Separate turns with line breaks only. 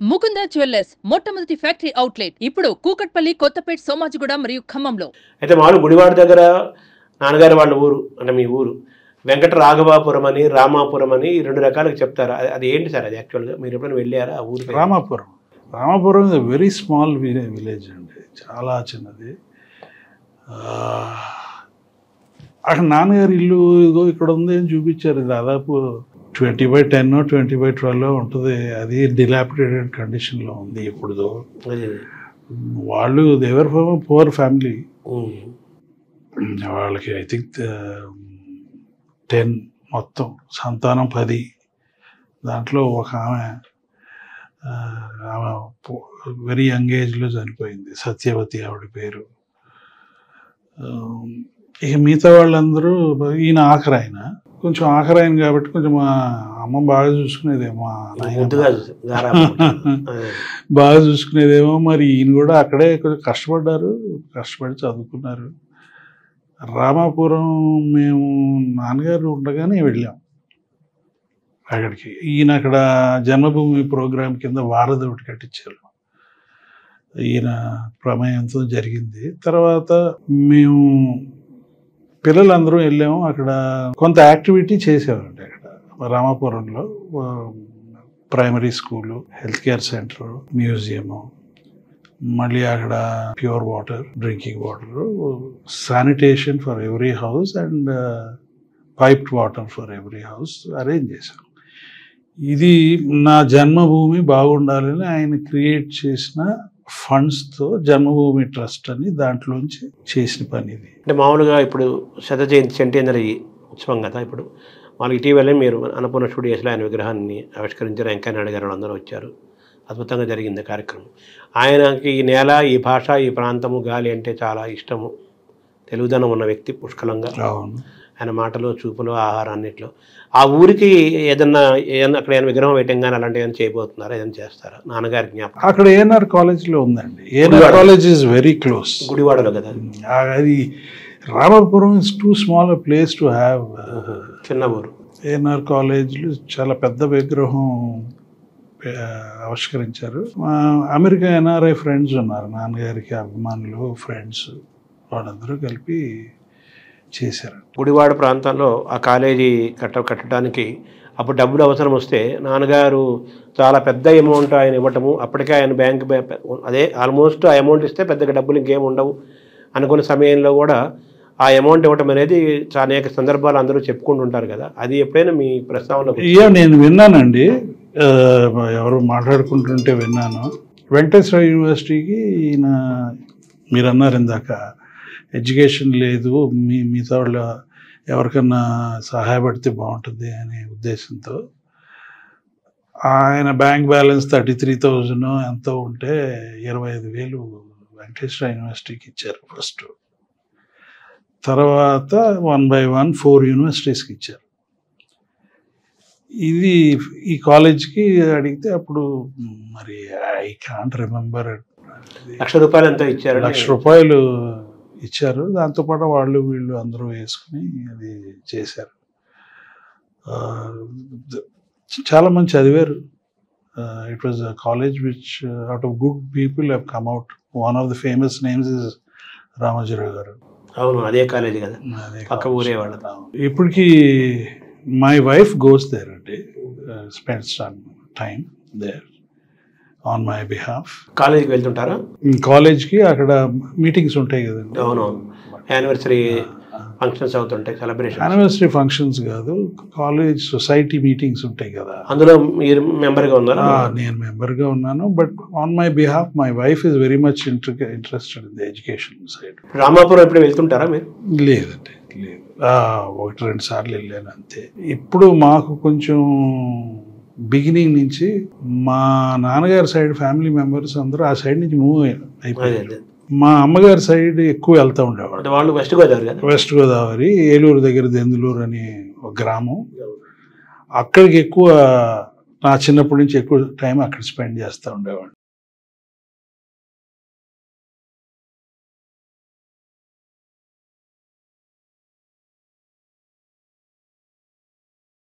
Mukunda jewellers మొట్టమొదటి factory outlet ఇప్పుడు కూకట్పల్లి, కొత్తపేట్, సోమాజిగూడ మరియు ఖమ్మంలో.
అయితే మామూలు గుడివాడ దగ్గర నాన్నగారు వాళ్ళ ఊరు అంటే మీ ఊరు వెంకట రాఘవాపురం అని రామాపురం అని రెండు రకాలుగా చెప్తారు. అది ఏంటి సార్? అది యాక్చువల్గా మీరు ఎప్పుడైనా వెళ్ళారా ఆ ఊరు?
Ramapuram is very small village అండి, చాలా చిన్నది. అక్కడ నాన్నగారి ఇల్లు ఇదో ఇక్కడ ఉంది అని చూపించారు. దాదాపు 20/10 20/12 ఉంటుంది. అది డిలాపిడేటెడ్ కండిషన్లో ఉంది. ఎప్పుడుదో వాళ్ళు దేవర్ పూర్ ఫ్యామిలీ. వాళ్ళకి ఐ థింక్ 10 మొత్తం సంతానం 10. దాంట్లో ఒక ఆమె వెరీ యంగ్ ఏజ్లో చనిపోయింది, సత్యవతి ఆవిడ పేరు. ఇక మిగతా వాళ్ళందరూ ఈయన ఆఖరాయన, కొంచెం ఆఖరాయన కాబట్టి కొంచెం మా అమ్మ బాగా చూసుకునేదేమో, బాగా చూసుకునేదేమో. మరి ఈయన కూడా అక్కడే కొంచెం కష్టపడి చదువుకున్నారు. రామాపురం మేము నాన్నగారు ఉండగానే వెళ్ళాం అక్కడికి. ఈయన అక్కడ జన్మభూమి ప్రోగ్రాం కింద వారధి ఒకటి కట్టించారు. ఈయన ప్రమేయంతో జరిగింది. తర్వాత మేము పిల్లలందరూ వెళ్ళాము. అక్కడ కొంత యాక్టివిటీ చేసేవారండి. అక్కడ రామాపురంలో primary school, health care center, museum, మళ్ళీ అక్కడ pure water, drinking water, sanitation for every house and piped water for every house arrange చేశాం. ఇది నా జన్మభూమి బాగుండాలని ఆయన క్రియేట్ చేసిన ఫండ్స్తో జన్మభూమి ట్రస్ట్ అని దాంట్లోంచి చేసిన పని ఇది.
అంటే మామూలుగా ఇప్పుడు శత జయంతి సెంటేనరీ ఉత్సవం కదా. ఇప్పుడు వాళ్ళకి ఇటీవలే మీరు అన్నపూర్ణ స్టూడియోస్లో ఆయన విగ్రహాన్ని ఆవిష్కరించారు. వెంకయ్యనాయుడు గారు అందరూ వచ్చారు. అద్భుతంగా జరిగింది కార్యక్రమం. ఆయనకి ఈ నేల, ఈ భాష, ఈ ప్రాంతము, గాలి అంటే చాలా ఇష్టము. తెలుగుదనం ఉన్న వ్యక్తి పుష్కలంగా. ఆయన మాటలు, చూపులు, ఆహారాన్నిట్లో. ఆ ఊరికి ఏదన్నా అక్కడ ఏమైనా విగ్రహం వేయటం కానీ అలాంటి ఏమైనా చేయబోతున్నారా? ఏదైనా చేస్తారా? నాన్నగారి జ్ఞాపకం
అక్కడ ఏఎన్ఆర్ కాలేజ్లో ఉందండి. ANR college is very close,
గుడివాడలో కదా.
అది Ramapuram is two small place to have.
చిన్న ఊరు.
ఏఎన్ఆర్ కాలేజ్లో చాలా పెద్ద విగ్రహం ఆవిష్కరించారు. అమెరికా ఎన్ఆర్ఐ ఫ్రెండ్స్ ఉన్నారు, నాన్నగారికి అభిమానులు, ఫ్రెండ్స్, వాళ్ళందరూ కలిపి చేశారు.
గుడివాడ ప్రాంతంలో ఆ కాలేజీ కట్టడానికి అప్పుడు డబ్బులు అవసరం వస్తే నాన్నగారు చాలా పెద్ద అమౌంట్ ఆయన ఇవ్వటము. అప్పటికే ఆయన బ్యాంక్ అదే ఆల్మోస్ట్ ఆ అమౌంట్ ఇస్తే పెద్దగా డబ్బులు ఇంకేం ఉండవు అనుకున్న సమయంలో కూడా ఆ అమౌంట్ ఇవ్వటం అనేది అనేక సందర్భాలు అందరూ చెప్పుకుంటుంటారు కదా. అది ఎప్పుడైనా మీ ప్రస్తావనలో?
నేను విన్నానండి, ఎవరు మాట్లాడుకుంటుంటే విన్నాను. వెంకటేశ్వర యూనివర్సిటీకి ఈయన, మీరు అన్నారు ఇందాక, ఎడ్యుకేషన్ లేదు, మిగతా వాళ్ళు ఎవరికన్నా సహాయపడితే బాగుంటుంది అనే ఉద్దేశంతో ఆయన బ్యాంక్ బ్యాలెన్స్ 33,000 ఎంతో ఉంటే 25,000 వెంకటేశ్వర యూనివర్సిటీకి ఇచ్చారు ఫస్ట్. తర్వాత 1 by 1 4 యూనివర్సిటీస్కి ఇచ్చారు. ఇది ఈ కాలేజ్కి అడిగితే అప్పుడు మరి ఐ కాంట్ రిమెంబర్,
₹1,00,000 ఎంతో ఇచ్చారు.
₹1,00,000 ఇచ్చారు. దాంతోపాటు వాళ్ళు వీళ్ళు అందరూ వేసుకుని అది చేశారు. చాలా మంది చదివారు. It was a college which out of good people have come out. One of the famous names is Ramoji Rao గారు.
అవును, అదే కాలేజీ కదా, పక్క ఊరే వాళ్ళ.
ఇప్పటికీ మై వైఫ్ గోస్ దేర్ అండి, spends some time there on my behalf.
కాలేజీకి వెళ్తుంటారా?
కాలేజ్కి అక్కడ మీటింగ్స్ ఉంటాయి కదండి.
అవునవును, యానివర్సరీ ఫంక్షన్స్ అవుతుంటాయి, సెలబ్రేషన్.
యానివర్సరీ ఫంక్షన్స్ కాదు, కాలేజ్ సొసైటీ మీటింగ్స్ ఉంటాయి కదా.
అందులో మీరు మెంబర్గా ఉన్నారా?
నేను మెంబర్గా ఉన్నాను. But on my behalf my wife is very much interested in the education side.
Ramapuram ఎప్పుడు వెళ్తుంటారా మీరు?
లేదండి, లేదు. 1-2 సార్లు వెళ్ళాను అంతే. ఇప్పుడు మాకు కొంచెం బిగినింగ్ నుంచి మా నాన్నగారి సైడ్ ఫ్యామిలీ మెంబర్స్ అందరూ ఆ సైడ్ నుంచి మూవ్ అయిపోయారు. మా అమ్మగారి సైడ్ ఎక్కువ వెళ్తూ ఉండేవాళ్ళు.
వాళ్ళు వెస్ట్ గోదావరి కదా.
వెస్ట్ గోదావరి, ఏలూరు దగ్గర దెందులూరు అని ఒక గ్రామం. అక్కడికి ఎక్కువ నా చిన్నప్పటి నుంచి ఎక్కువ టైం అక్కడ స్పెండ్ చేస్తూ ఉండేవాళ్ళు.